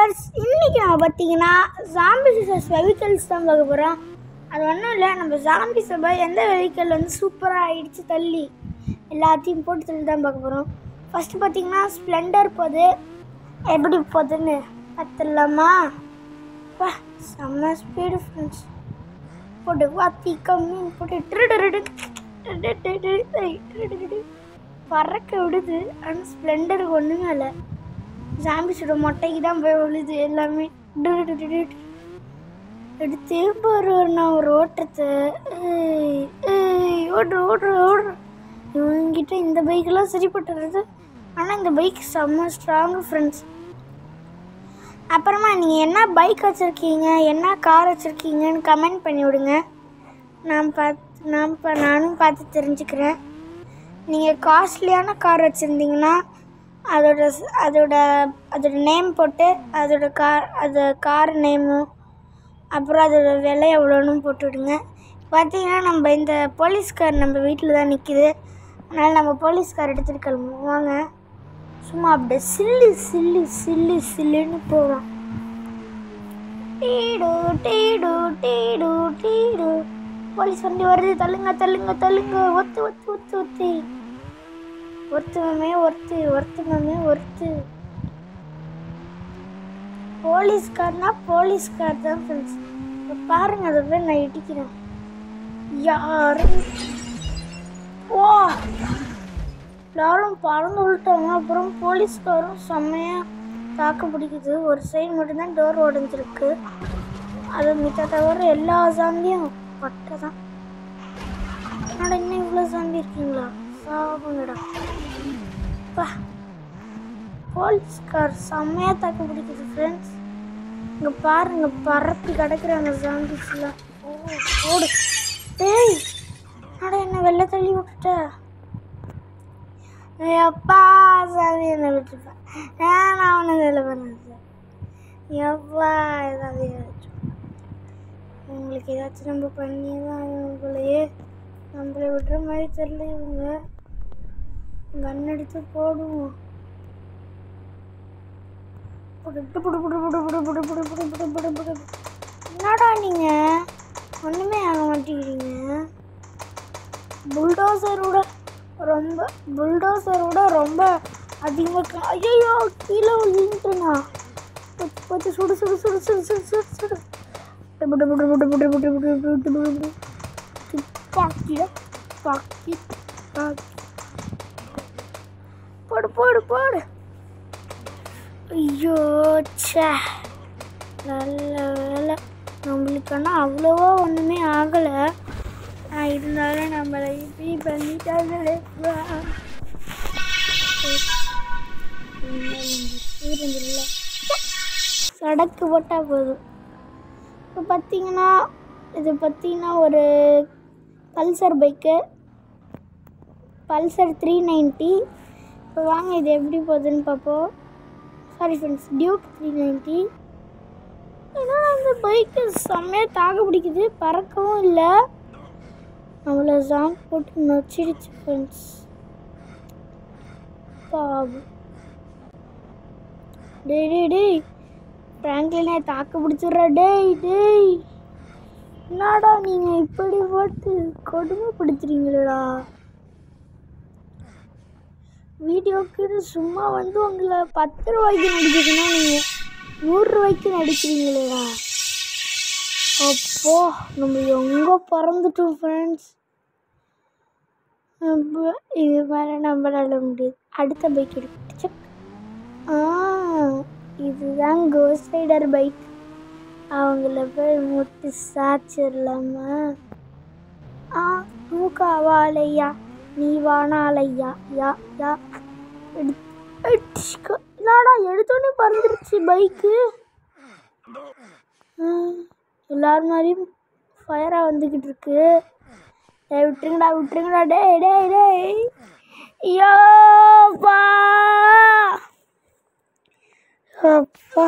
Viewers, இன்றைக்கி நம்ம பார்த்தீங்கன்னா ஜாம்பிஸ் vs வெஹிக்கல்ஸ் தான் பார்க்க போகிறோம். அது ஒன்றும் இல்லை, நம்ம ஜாம்பிஸை போய் எந்த வெஹிக்கல் வந்து சூப்பராக ஆகிடுச்சு தள்ளி எல்லாத்தையும் போட்டு தள்ளி தான் பார்க்க போகிறோம். ஃபஸ்ட்டு பார்த்தீங்கன்னா ஸ்ப்ளெண்டர் போகுது, எப்படி போகுதுன்னு பார்த்துடலாமா? செம்ம ஸ்பீடு ஃப்ரெண்ட்ஸ். போட்டு வாத்தி கம்மி போட்டு பறக்க விடுது. ஆனால் ஸ்ப்ளெண்டருக்கு ஒன்றுமே இல்லை, ஜாம்பிஸோட மொட்டைக்கு தான் போய் விழுது எல்லாமே. எடுத்து நான் ஒரு ஓட்டத்தை ஓடுற இவங்கிட்ட இந்த பைக்கெல்லாம் சரிப்பட்டுறது. ஆனால் இந்த பைக் செம்ம ஸ்ட்ராங்கு ஃப்ரெண்ட்ஸ். அப்புறமா நீங்கள் என்ன பைக் வச்சுருக்கீங்க, என்ன கார் வச்சுருக்கீங்கன்னு கமெண்ட் பண்ணி விடுங்க. நானும் பார்த்து தெரிஞ்சுக்கிறேன். நீங்கள் காஸ்ட்லியான கார் வச்சுருந்தீங்கன்னா அதோட நேம் போட்டு அது கார் நேமும் அப்புறம் அதோட விலை எவ்வளோன்னு போட்டுவிடுங்க. பார்த்தீங்கன்னா நம்ம இந்த போலீஸ்கார் நம்ம வீட்டில் தான் நிற்கிது, அதனால் நம்ம போலீஸ்கார் எடுத்துகிட்டு கிளம்புவோம். வாங்க, சும்மா அப்படியே சில்லுன்னு போவோம். Deed deed deed deed police வண்டி வருது, தள்ளுங்க ஒருத்து. போலீஸ்கார்னா போலீஸ்கார் தான் ஃப்ரெண்ட்ஸ். இப்போ பாருங்க, அதை போய் நான் இடிக்கிறேன். யாரும் எல்லாரும் பறந்து விட்டாங்க. அப்புறம் போலீஸ்காரும் செம்மையாக தாக்கு பிடிக்குது. ஒரு சைடு மட்டும்தான் டோர் உடஞ்சிருக்கு, அது மித்த தவிர எல்லா சாம்பியும் பட்டை தான். ஆனால் இன்னும் இவ்வளோ சாம்பி இருக்கீங்களா? சாகுங்கடா. போலீஸ்கார் செம்மையாக தாக்கு பிடிக்குது ஃப்ரெண்ட்ஸ். இங்கே பாருங்க, பரப்பி கிடக்குறாங்க ஜாம்பிஸ்லாம். ஓடு டேய், என்ன வெளில தள்ளி விட்டுட்ட? எப்பா சாமி என்ன விட்டுருப்பேன். நான் ஒன்றும் வேலை பண்ணேன் சார். எப்பா ஏதாவது உங்களுக்கு ஏதாச்சும் நம்ம பண்ணி தான் இவங்களையே நம்மளை விடுற மாதிரி தெரியல. இவங்க கன் எடுத்து போடுவோம். என்னடா நீங்க ஒண்ணுமே ஆக மாட்டேங்கிறீங்க. புல்டோசரோட ரொம்ப அதிகமாக. ஐயோ, கீழே விழுந்துட்டுனா பார்த்து சுடு போடு. ஐயோ சே, நல்ல வேலை நம்மளுக்கான அவ்வளோவா ஒன்றுமே ஆகலை. இருந்தாலும் நம்மளை இப்படி பண்ணிட்டாங்களே. சடக்கு போட்டால் போதும். இப்போ பார்த்தீங்கன்னா ஒரு பல்சர் பைக்கு, பல்சர் 390. இப்போ வாங்க இது எப்படி போகுதுன்னு பார்ப்போம். Sorry friends, Duke 390. ஏன்னா அந்த பைக்கு செம்மையாக தாக்கு பிடிக்குது, பறக்கவும் இல்லை. அவ்வளோ ஜாம் போட்டு நொச்சிடுச்சு ஃப்ரெண்ட்ஸ். பாவம். டேய் ஃப்ராங்க்லினே தாக்கு பிடிச்சிட்றா. டேய் என்னடா நீங்கள் இப்படி போட்டு கொடுமைப்படுத்துறீங்களா? வீடியோக்குன்னு சும்மா வந்து உங்களை 10 ரூபாய்க்கு நடிக்கிறதுனா நீங்கள் 100 ரூபாய்க்கு நடிக்கிறீங்களா? அப்போ நம்ம எங்கே பறந்துட்டோம் ஃப்ரெண்ட்ஸ். இது மேலே நம்மளால முடியாது. அடுத்த பைக் எடுத்து இதுதான் கோஸ்ட் ரைடர் பைக். அவங்கள போய் முட்டு சாச்சிடலாமா? தூக்காவாலையா நீ வானாலையா யா என்னடா எடுத்தோன்னே பறந்துருச்சு பைக்கு. எல்லாரும் மாதிரியும் ஃபயராக வந்துக்கிட்டு இருக்கு. விட்டுருங்கடா. டேய் ஐயோப்பா, அப்பா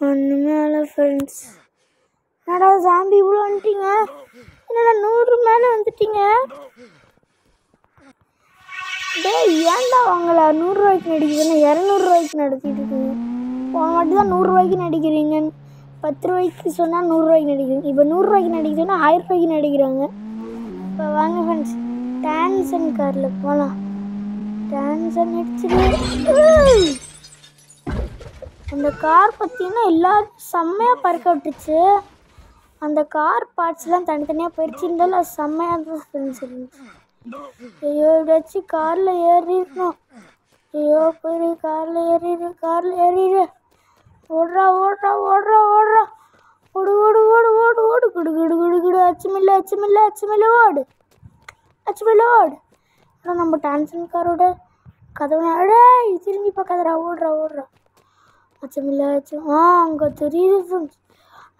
ஒன்றுமே இல்லை ஃப்ரெண்ட்ஸ். என்னடா ஜாம்பி இவ்வளோ வந்துட்டீங்க? என்னடா 100 மேலே வந்துட்டீங்க? டேய் ஏன்டா வாங்கலாம்? 100 ரூபாய்க்கு நடிக்குதுன்னா 200 ரூபாய்க்கு நடத்திட்டு இருக்கீங்க. போன வாட்டி தான் 100 ரூபாய்க்கு நடிக்கிறீங்க, 10 ரூபாய்க்கு சொன்னால் 100 ரூபாய்க்கு நடிக்கிறீங்க, இப்போ 100 ரூபாய்க்கு நடிக்க சொன்னால் 1000 ரூபாய்க்கு நடிக்கிறாங்க. இப்போ வாங்க ஃப்ரெண்ட்ஸ் டான்சன் காரில் போகலாம். டான்சன் அடிச்சுட்டு அந்த கார் பார்த்தீங்கன்னா எல்லாரும் செம்மையாக பறக்க விட்டுச்சு. அந்த கார் பார்ட்ஸ்லாம் தனித்தனியாக போயிடுச்சு. இருந்தாலும் செம்மையாக தான் ஃப்ரெண்ட்ஸ் இருந்துச்சு. ஐயோ எப்படியாச்சும் காரில் ஏறிடணும். ஐயோ போயிரு காரில் ஏறிடு. ஓடுறா ஓடு ஓடு ஓடு ஓடு ஓடு குடு குடு குடு குடு அச்சுமில்ல ஓடு. ஆனால் நம்ம டான்சன் காரோட கதவுனா திரும்பி பார்க்காதடா, ஓடுறா. அச்சமில்ல அங்கே தெரியுது ஃப்ரெண்ட்ஸ்.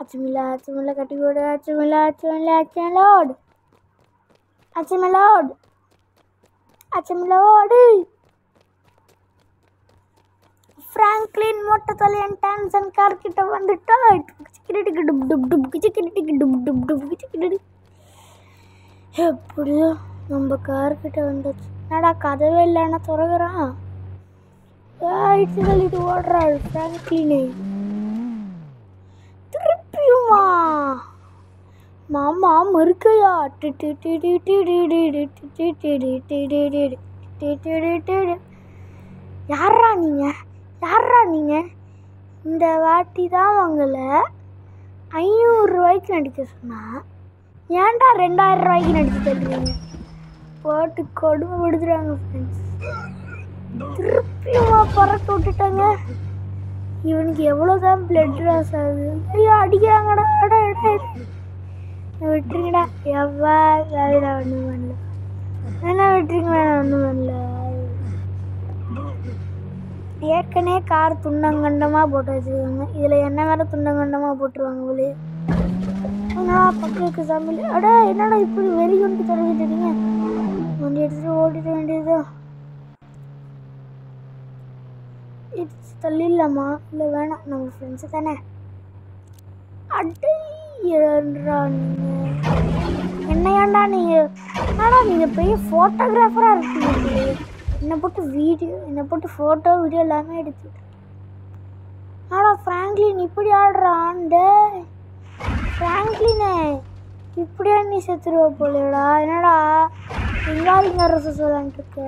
அச்சமில்ல கட்டி ஓடு. அச்சமில்ல ஓடு. ஃப்ராங்க்லின் மொட்டை தலையன் டான்சன் கார் கிட்ட வந்துட்டா. எப்படியோ நம்ம கார்கிட்ட வந்துச்சு. என்னடா கதவே இல்லைன்னா திறகுறான். தள்ளிட்டு ஓடுறாள் ஃப்ராங்க்லினே. திருப்பியுமா மாமா மறுக்கையா. யாரா நீங்க இந்த வாட்டி தான் உங்களை 500 ரூபாய்க்கு நடிக்க சொன்னா ஏன்டா 2000 ரூபாய்க்கு நடிச்சு தருவீங்க? போட்டு கொடுமை விடுதுறாங்க ஃப்ரெண்ட்ஸ். திருப்பியுமா பறக்க விட்டுட்டாங்க. இவனுக்கு எவ்வளோதான் பிளட் லாஸ் ஆகுது. ஐயோ அடிக்கிறாங்கடா. விட்டுருங்கடா. எவ்வா வேலையில் ஒன்றும் பண்ணல. என்ன விட்டுருங்க, ஒன்றும் பண்ணல. ஏற்கனவே கார் துண்டங்கண்டமாக போட்டு வச்சுருக்காங்க. இதில் என்ன வேறு துண்டங்கண்டமாக போட்டுருவாங்க போலே. என்னடா பக்கம் சமையல். என்னடா இப்படி வெளி கொண்டு தொடங்கிட்டீங்க? வண்டி எடுத்துகிட்டு ஓடிட வேண்டியதோ. இடிச்சு தள்ளிடலாமா? இல்லை வேணாம், நம்ம ஃப்ரெண்ட்ஸு தானே. என்னையாண்டா நீங்கள் பெரிய ஃபோட்டோகிராஃபராக இருக்கீங்க. என்னை போட்டு ஃபோட்டோ வீடியோ எல்லாமே எடுத்துட்டு. ஃப்ராங்க்லின் இப்படி ஆடுறான்டே. ஃப்ராங்க்லினே இப்படியா நீ செத்துருவ போலடா. என்னடா இங்க ரசம் சொல்லலான்ட்டு இருக்க?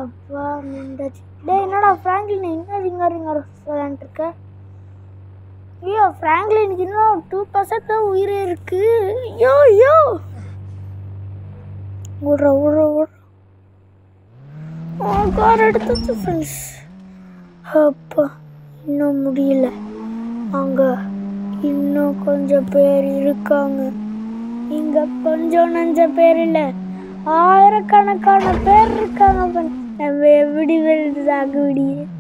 அப்பா நின்றாச்சு. என்னடா ஃப்ராங்க்லின் இன்னும் ரிங்க ரசம் சொல்லலான்ட்டு இருக்க? ஐயோ ஃப்ராங்க்லினுக்கு இன்னும் 2% தான் உயிரே இருக்கு. ஐயோ ஓடுற கார் எடுத்து ஃப்ரெண்ட்ஸ். அப்பா இன்னும் முடியல. அங்கே இன்னும் கொஞ்சம் பேர் இருக்காங்க. இங்கே கொஞ்சம் நஞ்ச பேர் இல்லை, ஆயிரக்கணக்கான பேர் இருக்காங்க. நம்ம எப்படி வெல்லுதாக முடியும்?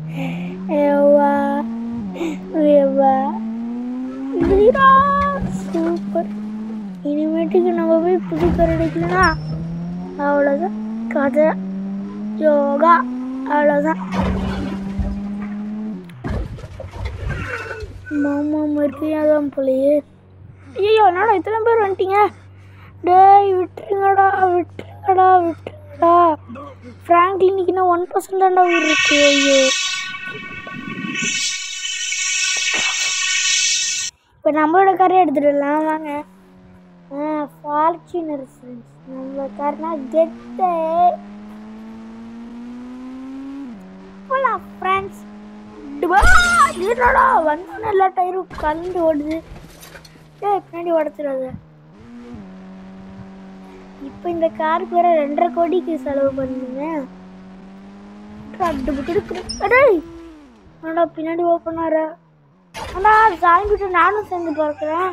சூப்பர். இனிமேட்டுக்கு நம்ம போய் புது கார் எடுக்கலனா அவ்வளோதான் கதை. யோகா அவ்வளோதான். மாமா மறுக்கையாதான் போலையே. ஐயோ என்னடா இத்தனை பேர் வந்துட்டீங்க? டேய் விட்டுருங்கடா. ஃப்ராங்க்லினுக்கு இன்னும் 1% தான்டா உயிர் இருக்கு. ஐயோ இப்போ நம்மளோட காரை எடுத்துடலாம் வாங்க. ஃபார்ச்சுனர் ஃப்ரெண்ட்ஸ், நம்ம கார்னா கெட்டு போலாம் ஃப்ரெண்ட்ஸ். என்னடா வந்தோன்னு எல்லா டயரும் கலந்து ஓடுது. பின்னாடி உடச்சிடாத. இப்போ இந்த காருக்கு வேற 2.5 கோடிக்கு செலவு பண்ணுங்க. என்னடா பின்னாடி ஓப்பனார. சாமிக்கிட்ட நானும் சேர்ந்து பார்க்குறேன்.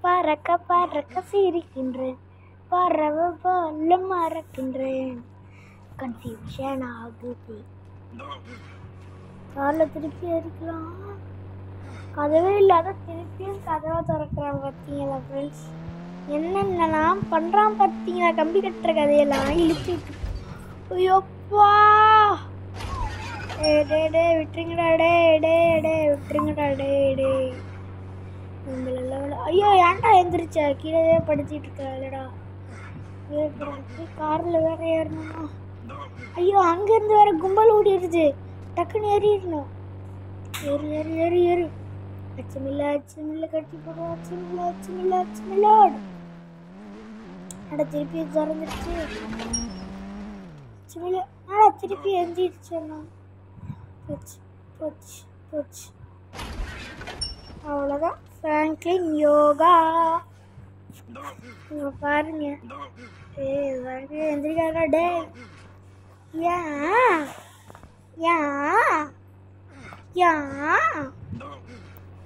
பறக்க சிரிக்கின்றேன், பறவை மறக்கின்றேன், கன்ஃபியூஷன் ஆகுது. காரில் திருப்பி அடிக்கலாம். கதவே இல்லாத திருப்பியும் கதவை திறக்கிறான். பார்த்தீங்களா ஃப்ரெண்ட்ஸ், என்னென்னலாம் பண்ணுறான் பார்த்தீங்களா? கம்பி கட்டுற கதையெல்லாம் இழுத்து விட்டு. ஐயோப்பா டே விட்டுருங்கடா. விட்டுருங்கடா. ஐயோ ஏன்டா எழுந்திரிச்சா? கீழே படுத்திட்டு இருக்கா இல்லடா. காரில் வேற ஏறணுமா? ஐயோ அங்கேருந்து வேற கும்பல் ஓடிடுது. டக்குன்னு ஏறிடணும். ஏறு ஏறு ஏறு ஏறு. அச்சமில்ல கட்டி போடுவோம். அச்சமில்ல. அட திருப்பி திறந்துருச்சு. அச்சமில்ல. திருப்பி எந்திரிச்சு. போச்சு. அவ்வளோதான். ஃப்ராங்க்லின் யோகா இங்க பாருங்க. எந்திரிக்காடா டே.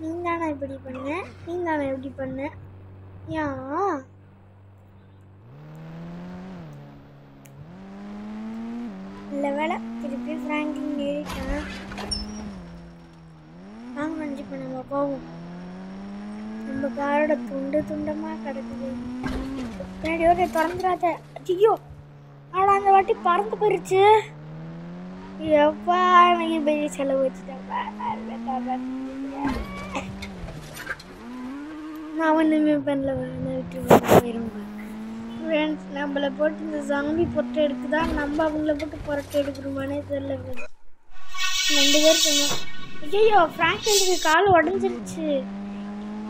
நீந்தானே இப்படி பண்ண. நல்ல வேலை திருப்பி ஃப்ராங்க்லின் ஏறிட்டான். வாங்க வண்டி நம்ம போவோம். நம்ம காரோட துண்டமா கிடக்குது. பின்னாடி ஒரு திறந்துடாத. ஐயோ அந்த வாட்டி பறந்து போயிருச்சு. எப்பா எனக்கு பெரிய செலவு வச்சுட்டேன். நான் ஒன்றுமே பண்ணல. விட்டு ஃப்ரெண்ட்ஸ் நம்மளை போட்டு இந்த சாமி பொட்டை எடுக்குதான், நம்ம அவங்கள போட்டு புரட்டை எடுக்கிறோமானே தெரியல. 2 பேர் சொன்னோம். ஐயோ ஃப்ராங்க்லினுக்கு கால் உடஞ்சிருச்சு.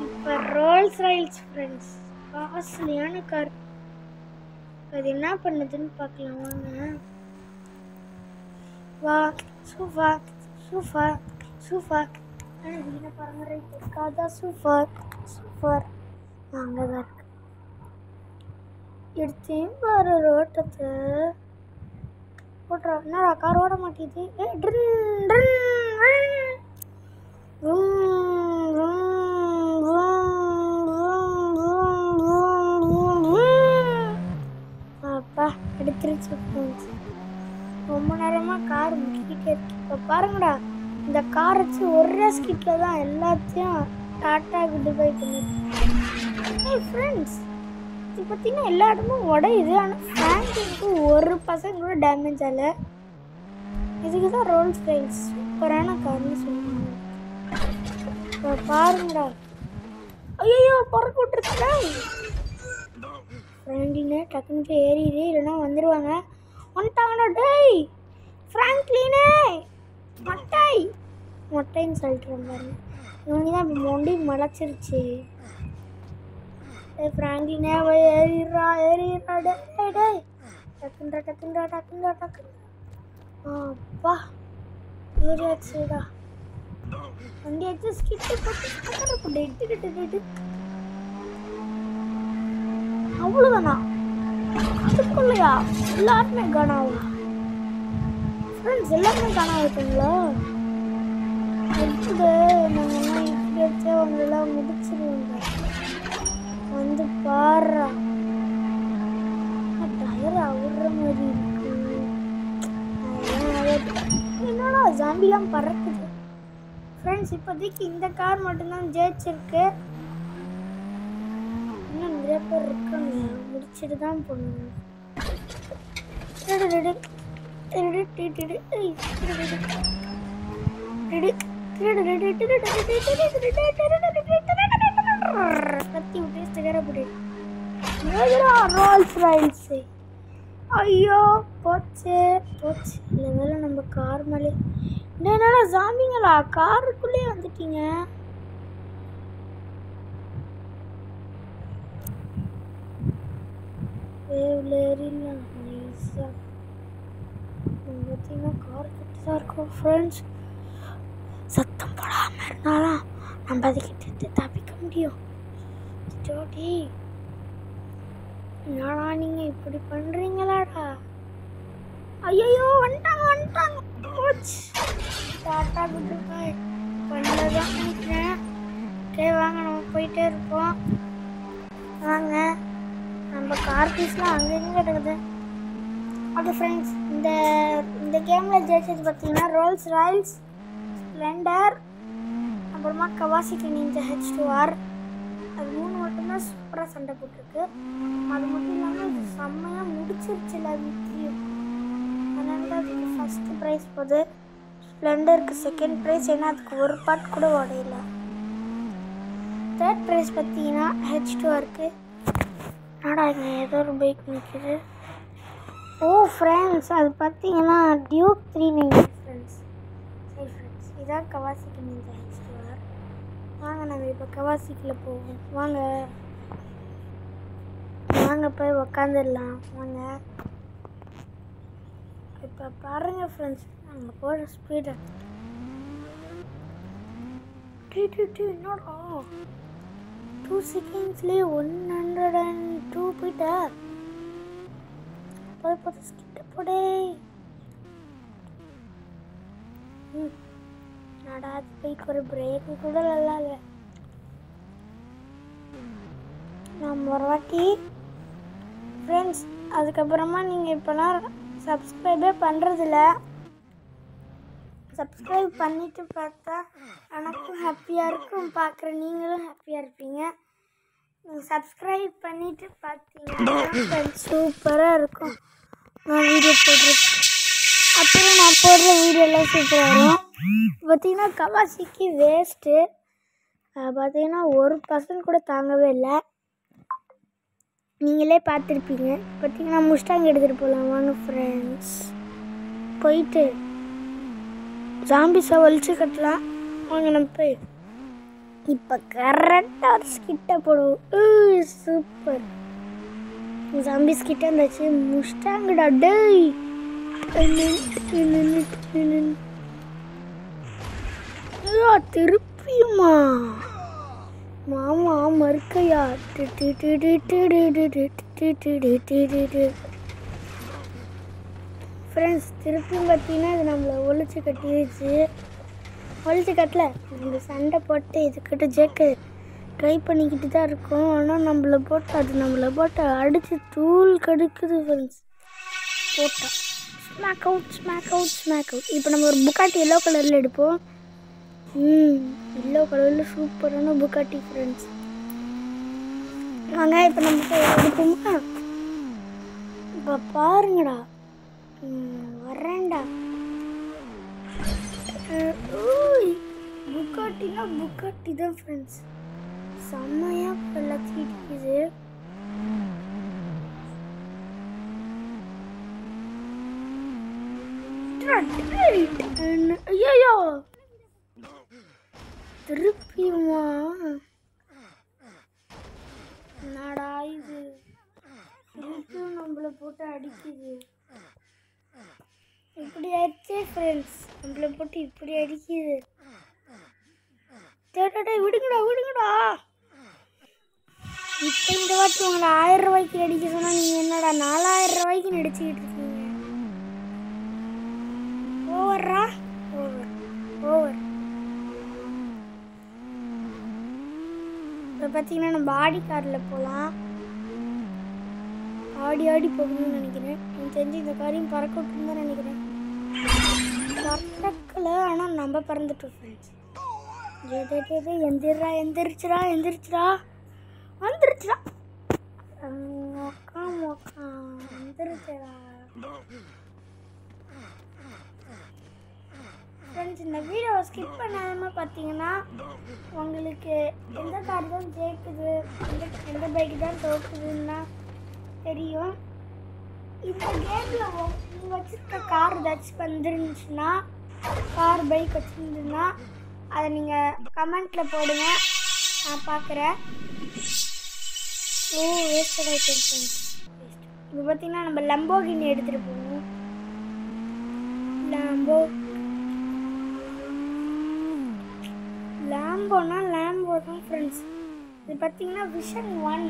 இப்போ ரோல்ஸ் ராய்ஸ் ஃப்ரெண்ட்ஸ், காஸ்ட்லியான கார். அது என்ன பண்ணுதுன்னு பார்க்கலாம் வாங்க. வா சூஃபா என்ன பாருங்க. ரைட் இருக்காதா? சூப்பர் அங்கே தான் இருக்கு. எடுத்தேன் பாரு ரோட்டத்தை போட்டுறா. என்னடா கார் ஓட மாட்டேது. அப்பா எடுத்துருச்சு. ரொம்ப நேரமாக கார் முக்கிக்கிட்டே இருக்கு. இப்போ பாருங்கடா, இந்த கார் வச்சு ஒரே ஸ்கிட்டில் தான் எல்லாத்தையும் டாட்டா குட் பை பண்ணிட்டு. ஃப்ரெண்ட்ஸ் இது பார்த்தீங்கன்னா எல்லா இடமும் உடையுது. ஆனால் ஃப்ராங்க்லினுக்கு ஒரு பர்சன்ட் கூட டேமேஜ் ஆகலை. இதுக்கு தான் ரோல்ஸ் ராய்ஸ் சூப்பரான கார்னு சொல்லுவாங்க. இப்போ பாருங்கடா. ஐயோ பறக்க விட்டுருச்சுடா. ஃப்ராங்க்லினே டக்குனுக்கு ஏறிடு, இல்லைன்னா வந்துடுவாங்க. வந்துட்டாங்கடா. டேய் ஃப்ராங்க்லினே மொட்டைன்னு சொல்லிட்டுறேன் பாருங்க. இவங்க தான் இப்போ மொண்டி முளைச்சிருச்சு. ஃப்ராங்க்லினே ஏறிடுறா. டேய் டக்குன்றா. அப்பா ஏறியாச்சுடா. வண்டி வச்சு ஸ்கிட்டு போட்டு அவ்வளோதானா? அதுக்குள்ளையா எல்லாருமே காணாவும்? ஃப்ரெண்ட்ஸ் எல்லாருமே காணாவிட்டாங்களா? எப்படி நாங்கள்லாம் இப்படி வச்சு அவங்களெல்லாம் முடிச்சிருவாங்க. வந்து பாடுறா டயர் அவுடுற மாதிரி இருக்கு. என்னடா ஜாம்பிலாம் பறக்குது. ஃப்ரெண்ட்ஸ் இப்போதைக்கு இந்த கார் மட்டும்தான் ஜெயிச்சிருக்கு. இன்னும் நிறைய பேர் இருக்காங்க. முடிச்சுட்டு தான் போகணும். கத்தி விட்டு சிகரப்படு. Rolls Royce. ஐயோ போச்சு. இல்லை வேலை நம்ம கார் மேலே. என்னடா ஜாம்பிங்களா காருக்குள்ளேயே வந்துட்டீங்க. ஏறிடலாம் நைஸாக. பார்த்தீங்கன்னா கார் கிட்ட தான் இருக்கும். ஃப்ரெண்ட்ஸ் சத்தம் போடாமல் இருந்தாலும் நம்ம அதுக்கிட்ட தப்பிக்க முடியும். ஜோடி என்னடா நீங்கள் இப்படி பண்ணுறீங்களாடா? ஐயோ வந்துட்டாங்க. போச்சு. டாட்டா குட் பை பண்ணதான் நினைக்கிறேன். ஓகே வாங்க நம்ம போயிட்டே இருப்போம். வாங்க நம்ம கார் பீஸ்லாம் அங்கே எங்கே கிடக்குது. ஓகே ஃப்ரெண்ட்ஸ் இந்த கேமில் ஜெயிச்சது பார்த்தீங்கன்னா ரோல்ஸ் ராய்ஸ், ஸ்ப்ளெண்டர், அப்புறமா கவாசாகி நிஞ்சா H2R. அது 3 மட்டும்தான் சூப்பராக சண்டை போட்டிருக்கு. அது மட்டும் இல்லாமல் இது செம்மையாக முடிச்சிருச்சு எல்லாத்தையும். அதனால தான் அதுக்கு ஃபஸ்ட்டு ப்ரைஸ் போகுது. ஸ்ப்ளெண்டருக்கு செகண்ட் ப்ரைஸ், ஏன்னா அதுக்கு ஒரு பார்ட் கூட உடையல. தேர்ட் ப்ரைஸ் பார்த்தீங்கன்னா H2Rக்கு. என்னடா இங்கே ஏதோ ஒரு பைக் நிற்கிது. ஓ ஃப்ரெண்ட்ஸ் அது பார்த்தீங்கன்னா டியூக் 390 ஃப்ரெண்ட்ஸ். சரி ஃப்ரெண்ட்ஸ் இதான் கவாசிக்கு நிஞ்சா ஹெச்டிஆர். வாங்க நம்ம இப்போ கவாசிக்குள்ளே போவோம். வாங்க வாங்க போய் உக்காந்துடலாம். வாங்க இப்போ பாருங்கள் ஃப்ரெண்ட்ஸ், நம்ம போகிற ஸ்பீடு என்னடா 2 செகண்ட்ஸ்லேயே 102 போயிட்டா. போய் ஸ்கிட்ட போடே. நடா பைக் ஒரு பிரேக்கு கூட நல்லா இல்லை. நம்ம ஒரு வாட்டி ஃப்ரெண்ட்ஸ் அதுக்கப்புறமா நீங்கள் இப்போலாம் சப்ஸ்கிரைபே பண்ணுறதில்ல. சப்ஸ்கிரைப் பண்ணிவிட்டு பார்த்தா எனக்கும் ஹாப்பியாக இருக்கும், பார்க்குற நீங்களும் ஹாப்பியாக இருப்பீங்க. நீங்கள் சப்ஸ்கிரைப் பண்ணிவிட்டு பார்த்தீங்கன்னா சூப்பராக இருக்கும். நான் வீடியோ போடுறேன், அப்புறம் நான் போடுற வீடியோலாம் சூப்பராக வரும். பார்த்திங்கன்னா கவாசிக்கு வேஸ்ட்டு பார்த்திங்கன்னா 1% கூட தாங்கவே இல்லை. நீங்களே பார்த்துருப்பீங்க. பார்த்திங்கன்னா முஸ்டாங் எடுத்துகிட்டு போகலாம். வாங்க ஃப்ரெண்ட்ஸ், போயிட்டு ஜாம்பிஸை ஒழிச்சு கட்டலாம். வாங்க நம்ம போய் இப்போ கரெக்டாக ஒரு ஸ்கிட்ட போடுவோம். சூப்பர், ஜாம்பிஸ் கிட்ட இருந்தாச்சு. முஸ்டாங்கடா டேய். திருப்பியுமா மாமா மறுக்கையா? ஃப்ரெண்ட்ஸ் திருப்பியும் பார்த்தீங்கன்னா இது நம்மளை ஒழிச்சு கட்டிடுச்சு. ஒழிச்சு கட்டல, நம்ம சண்டை போட்டு இதுக்கிட்ட ஜேக்கு ட்ரை பண்ணிக்கிட்டு தான் இருக்கோம். ஆனால் நம்மளை போட்டு அடித்து தூள் கடுக்குது ஃப்ரெண்ட்ஸ். போட்டா ஸ்மாக் அவுட். இப்போ நம்ம ஒரு புக்காட்டி எல்லோ கலரில் எடுப்போம். எல்லோ கலரில் சூப்பரான புக்காட்டி ஃப்ரெண்ட்ஸ். வாங்க இப்போ நம்ம போய் எடுப்போமா? இப்போ பாருங்கடா, வரேன்டா. புக்காட்டினா புக்காட்டி தான் ஃப்ரெண்ட்ஸ், செம்மையாக எல்லாத்தையும் இருக்குது. ஐயோ திருப்பியுமா? என்னடா இது, திருப்பியும் நம்மளை போட்டு அடிக்குது. இப்படி ஆயிடுச்சே ஃப்ரெண்ட்ஸ், நம்மளை போட்டு இப்படி அடிக்குது. விடுங்கடா. இப்போ இந்த வாட்டி உங்களை 1000 ரூபாய்க்கு அடிக்க சொன்னால் நீங்கள் என்னடா 4000 ரூபாய்க்கு நடிச்சுக்கிட்டு இருக்கீங்க. ஓவரா? ஓவர். இப்போ பார்த்தீங்கன்னா நம்ம ஆடி காரில் போகலாம். ஆடி போகணும்னு நினைக்கிறேன். எனக்கு தெரிஞ்சு இந்த காரையும் பறக்க விட்டுன்னு தான் நினைக்கிறேன். பறக்கலை, ஆனால் நம்ம பறந்துட்டோம் ஃப்ரெண்ட்ஸ். எந்திரிச்சிரா வந்துருச்சுடா. வந்துருச்சுடா ஃப்ரெண்ட்ஸ். இந்த வீடியோவை ஸ்கிப் பண்ணாமல் பார்த்தீங்கன்னா உங்களுக்கு எந்த கார் தான் ஜெயிக்குது, எந்த பைக்கு தான் தோக்குதுன்னா தெரியும். இந்த கேமில் நீங்கள் வச்சுருக்க கார் ஏதாச்சும் வந்துருந்துச்சுன்னா, கார் பைக் வச்சுருந்துன்னா அதை நீங்கள் கமெண்ட்டில் போடுங்க, நான் பார்க்குறேன். வேஸ்ட் ஆகிட்டு. இப்போ பார்த்தீங்கன்னா நம்ம லம்போகினி எடுத்துகிட்டு போவோம். லேம்போ தான் ஃப்ரெண்ட்ஸ். இது பார்த்தீங்கன்னா விஷன் 1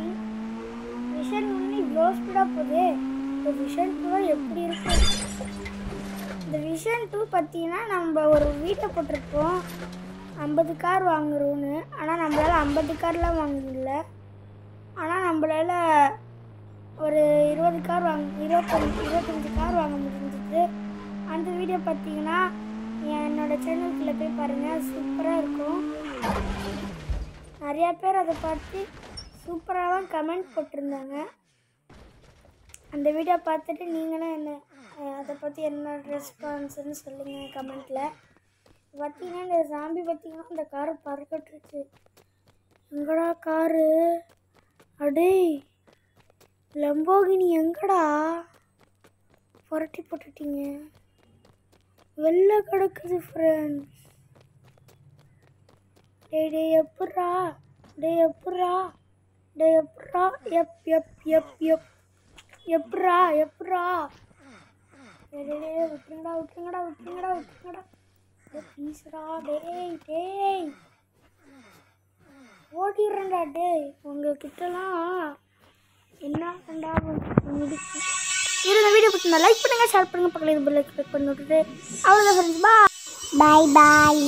இவ்வளோ ஸ்பீடாக போகுது. இந்த விஷன் 2 எப்படி இருக்கும்? இந்த விஷன் 2 பார்த்தீங்கன்னா நம்ம ஒரு வீட்டை போட்டிருப்போம் 50 கார் வாங்குறோன்னு. ஆனால் நம்மளால் 50 கார்லாம் வாங்க முடியல. ஆனால் நம்மளால் ஒரு 25 கார் வாங்க முடிஞ்சது. அந்த வீடியோ பார்த்தீங்கன்னா என்னோடய சேனலுக்குள்ளே போய் பாருங்கள், சூப்பராக இருக்கும். நிறையா பேர் அதை பார்த்து சூப்பராக கமெண்ட் போட்டிருந்தாங்க. அந்த வீடியோ பார்த்துட்டு நீங்களும் என்ன அதை பற்றி என்ன ரெஸ்பான்ஸ்ன்னு சொல்லுங்கள் கமெண்ட்டில். பார்த்தீங்கன்னா இந்த சாம்பி பார்த்தீங்கன்னா இந்த காரை பறக்கட்டுருச்சு. எங்கடா காரு? அடே லம்போகினி எங்கடா? புரட்டி போட்டுட்டீங்க, வெளில கிடக்குது ஃப்ரெண்ட்ஸ். டேய் எப்புட்றா எப்புட்றா எப்புட்றா விட்டுருங்கடா ப்ளீஸ்டா டேய் ஓடிடுறேன்டா டேய் உங்ககிட்டலாம் என்ன கண்டா முடிச்சு இந்த வீடியோ பிடிச்சிருந்தா லைக் பண்ணுங்கள் ஷேர் பண்ணுங்கள் பக்கத்தில் பெல் ஐக்கான் கிளிக் பண்ணி விட்டுட்டு அவ்வளோதான் ஃப்ரெண்ட்ஸ் பாய்